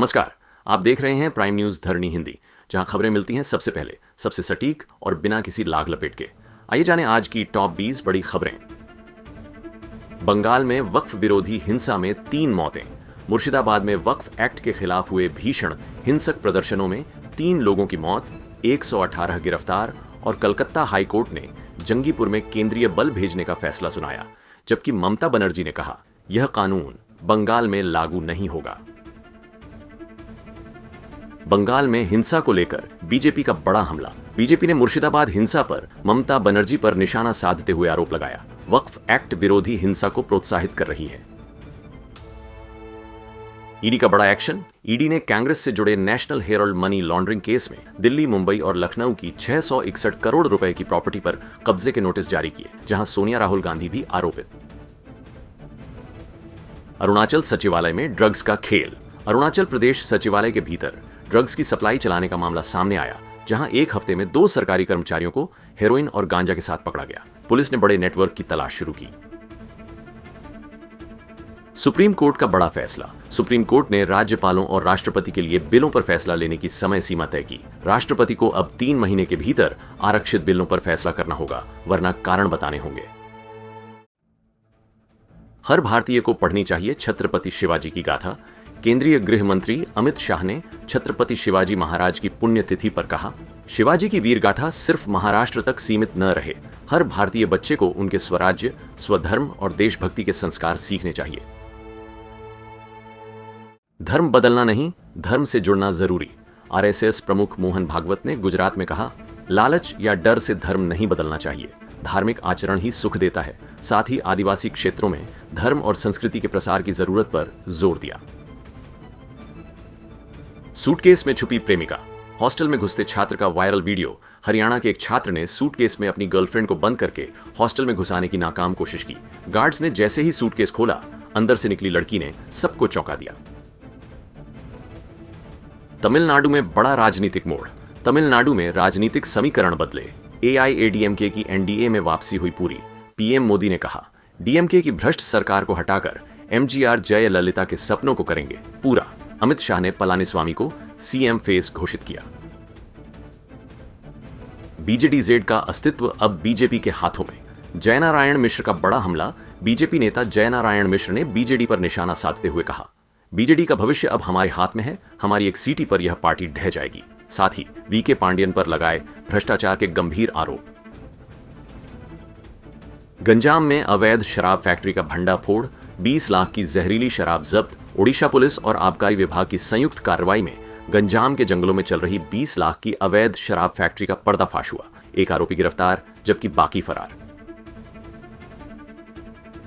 नमस्कार, आप देख रहे हैं प्राइम न्यूज धरणी हिंदी, जहां खबरें मिलती हैं सबसे पहले, सबसे सटीक और बिना किसी लाग लपेट के। आइए जानें आज की टॉप 20 बड़ी खबरें। बंगाल में वक्फ विरोधी हिंसा में 3 मौतें। मुर्शिदाबाद में वक्फ एक्ट के खिलाफ हुए भीषण हिंसक प्रदर्शनों में 3 लोगों की मौत, 118 गिरफ्तार और कलकत्ता हाईकोर्ट ने जंगीपुर में केंद्रीय बल भेजने का फैसला सुनाया, जबकि ममता बनर्जी ने कहा यह कानून बंगाल में लागू नहीं होगा। बंगाल में हिंसा को लेकर बीजेपी का बड़ा हमला। बीजेपी ने मुर्शिदाबाद हिंसा पर ममता बनर्जी पर निशाना साधते हुए आरोप लगाया, वक्फ एक्ट विरोधी हिंसा को प्रोत्साहित कर रही है। ईडी का बड़ा एक्शन। ईडी ने कांग्रेस से जुड़े national Herald money laundering case में दिल्ली, मुंबई और लखनऊ की 661 करोड़ रुपए की प्रॉपर्टी पर कब्जे के नोटिस जारी किए, जहां सोनिया राहुल गांधी भी आरोपित। अरुणाचल सचिवालय में ड्रग्स का खेल। अरुणाचल प्रदेश सचिवालय के भीतर ड्रग्स की सप्लाई चलाने का मामला सामने आया, जहां एक हफ्ते में 2 सरकारी कर्मचारियों को हेरोइन और गांजा के साथ पकड़ा गया। पुलिस ने बड़े नेटवर्क की तलाश शुरू की। सुप्रीम कोर्ट का बड़ा फैसला। सुप्रीम कोर्ट ने राज्यपालों और राष्ट्रपति के लिए बिलों पर फैसला लेने की समय सीमा तय की। राष्ट्रपति को अब 3 महीने के भीतर आरक्षित बिलों पर फैसला करना होगा, वरना कारण बताने होंगे। हर भारतीय को पढ़नी चाहिए छत्रपति शिवाजी की गाथा। केंद्रीय गृह मंत्री अमित शाह ने छत्रपति शिवाजी महाराज की पुण्यतिथि पर कहा, शिवाजी की वीर गाथा सिर्फ महाराष्ट्र तक सीमित न रहे, हर भारतीय बच्चे को उनके स्वराज्य, स्वधर्म और देशभक्ति के संस्कार सीखने चाहिए। धर्म बदलना नहीं, धर्म से जुड़ना जरूरी। आरएसएस प्रमुख मोहन भागवत ने गुजरात में कहा, लालच या डर से धर्म नहीं बदलना चाहिए, धार्मिक आचरण ही सुख देता है। साथ ही आदिवासी क्षेत्रों में धर्म और संस्कृति के प्रसार की जरूरत पर जोर दिया। सूटकेस में छुपी प्रेमिका। हॉस्टल में घुसते छात्र का वायरल वीडियो। हरियाणा के एक छात्र ने सूटकेस में अपनी गर्लफ्रेंड को बंद करके हॉस्टल में घुसाने की नाकाम कोशिश की। गार्ड्स ने जैसे ही सूटकेस खोला, अंदर से निकली लड़की ने सबको चौंका दिया। तमिलनाडु में बड़ा राजनीतिक मोड़। तमिलनाडु में राजनीतिक समीकरण बदले। एआईएडीएमके की एनडीए में वापसी हुई पूरी। पीएम मोदी ने कहा, डीएमके की भ्रष्ट सरकार को हटाकर एमजीआर जयललिता के सपनों को करेंगे पूरा। अमित शाह ने पलानीस्वामी को सीएम फेस घोषित किया। बीजेडीजेड का अस्तित्व अब बीजेपी के हाथों में। जयनारायण मिश्र का बड़ा हमला। बीजेपी नेता जयनारायण मिश्र ने बीजेडी पर निशाना साधते हुए कहा, बीजेडी का भविष्य अब हमारे हाथ में है, हमारी एक सीटी पर यह पार्टी ढह जाएगी। साथ ही वीके पांडियन पर लगाए भ्रष्टाचार के गंभीर आरोप। गंजाम में अवैध शराब फैक्ट्री का भंडाफोड़। 20 लाख की जहरीली शराब जब्त। ओडिशा पुलिस और आबकारी विभाग की संयुक्त कार्रवाई में गंजाम के जंगलों में चल रही 20 लाख की अवैध शराब फैक्ट्री का पर्दाफाश हुआ। एक आरोपी गिरफ्तार, जबकि बाकी फरार।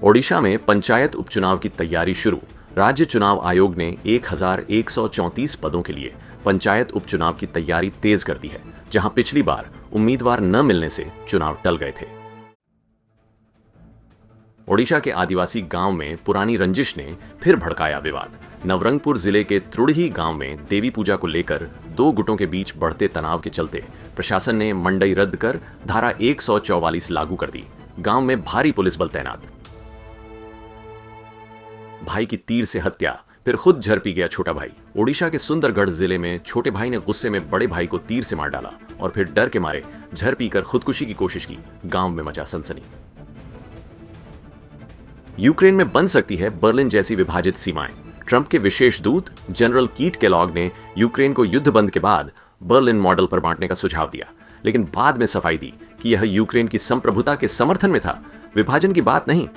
ओडिशा में पंचायत उपचुनाव की तैयारी शुरू। राज्य चुनाव आयोग ने 1134 पदों के लिए पंचायत उपचुनाव की तैयारी तेज कर दी है, जहां पिछली बार उम्मीदवार न मिलने से चुनाव टल गए थे। ओडिशा के आदिवासी गांव में पुरानी रंजिश ने फिर भड़काया विवाद। नवरंगपुर जिले के त्रुड़ही गांव में देवी पूजा को लेकर 2 गुटों के बीच बढ़ते तनाव के चलते प्रशासन ने मंडई रद्द कर धारा 144 लागू कर दी। गांव में भारी पुलिस बल तैनात। भाई की तीर से हत्या, फिर खुद झड़पी गया छोटा भाई। ओडिशा के सुंदरगढ़ जिले में छोटे भाई ने गुस्से में बड़े भाई को तीर से मार डाला और फिर डर के मारे झड़पी कर खुदकुशी की कोशिश की। गांव में मचा सनसनी। यूक्रेन में बन सकती है बर्लिन जैसी विभाजित सीमाएं। ट्रंप के विशेष दूत जनरल कीट केलॉग ने यूक्रेन को युद्ध बंद के बाद बर्लिन मॉडल पर बांटने का सुझाव दिया, लेकिन बाद में सफाई दी कि यह यूक्रेन की संप्रभुता के समर्थन में था, विभाजन की बात नहीं।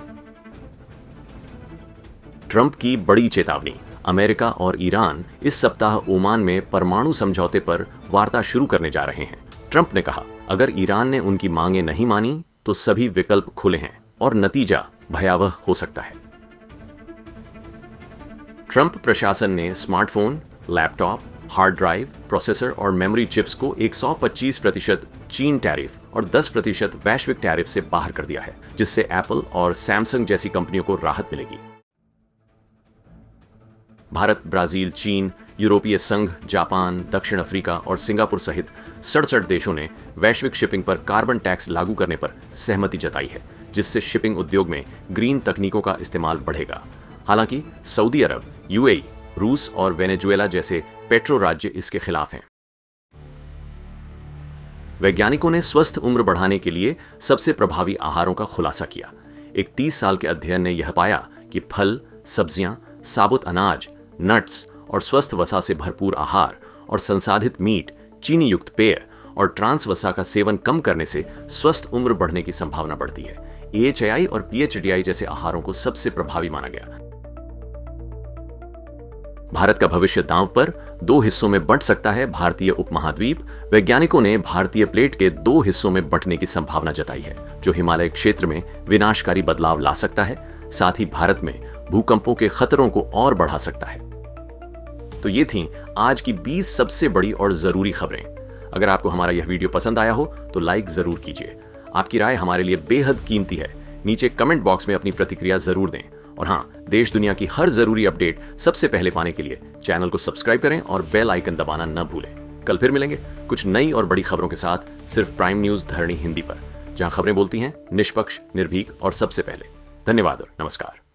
ट्रंप की बड़ी चेतावनी। अमेरिका और ईरान इस सप्ताह ओमान में परमाणु समझौते पर वार्ता शुरू करने जा रहे हैं। ट्रंप ने कहा, अगर ईरान ने उनकी मांगें नहीं मानी तो सभी विकल्प खुले हैं और नतीजा भयावह हो सकता है। ट्रंप प्रशासन ने smartphone, laptop, hard drive, processor और मेमोरी चिप्स को 125% चीन टैरिफ और 10% वैश्विक टैरिफ से बाहर कर दिया है, जिससे एप्पल और सैमसंग जैसी कंपनियों को राहत मिलेगी। भारत, ब्राजील, चीन, यूरोपीय संघ, जापान, दक्षिण अफ्रीका और सिंगापुर सहित 67 देशों ने वैश्विक शिपिंग पर कार्बन टैक्स लागू करने पर सहमति जताई है, जिससे शिपिंग उद्योग में ग्रीन तकनीकों का इस्तेमाल बढ़ेगा। हालांकि सऊदी अरब, यूएई, रूस और वेनेजुएला जैसे पेट्रो राज्य इसके खिलाफ हैं। वैज्ञानिकों ने स्वस्थ उम्र बढ़ाने के लिए सबसे प्रभावी आहारों का खुलासा किया। एक 30 साल के अध्ययन ने यह पाया कि फल, सब्जियां, साबुत अनाज, नट्स और स्वस्थ वसा से भरपूर आहार और संसाधित मीट, चीनी युक्त पेय और ट्रांस वसा का सेवन कम करने से स्वस्थ उम्र बढ़ने की संभावना बढ़ती है। AHI और PHDI जैसे आहारों को सबसे प्रभावी माना गया। भारत का भविष्य दांव पर 2 हिस्सों में बंट सकता है भारतीय उपमहाद्वीप। वैज्ञानिकों ने भारतीय प्लेट के 2 हिस्सों में बंटने की संभावना जताई है, जो हिमालय क्षेत्र में विनाशकारी बदलाव ला सकता है, साथ ही भारत में भूकंपों के खतरों को और बढ़ा सकता है। तो ये थीं आज की 20 सबसे बड़ी और जरूरी खबरें। अगर आपको हमारा यह वीडियो पसंद आया हो तो लाइक जरूर कीजिए। आपकी राय हमारे लिए बेहद कीमती है। नीचे कमेंट बॉक्स में अपनी प्रतिक्रिया जरूर दें। और हाँ, देश दुनिया की हर जरूरी अपडेट सबसे पहले पाने के लिए चैनल को सब्सक्राइब करें और बेल आइकन दबाना न भूलें। कल फिर मिलेंगे कुछ नई और बड़ी खबरों के साथ, सिर्फ प्राइम न्यूज धरणी हिंदी पर, जहां खबरें बोलती हैं निष्पक्ष, निर्भीक और सबसे पहले। धन्यवाद और नमस्कार।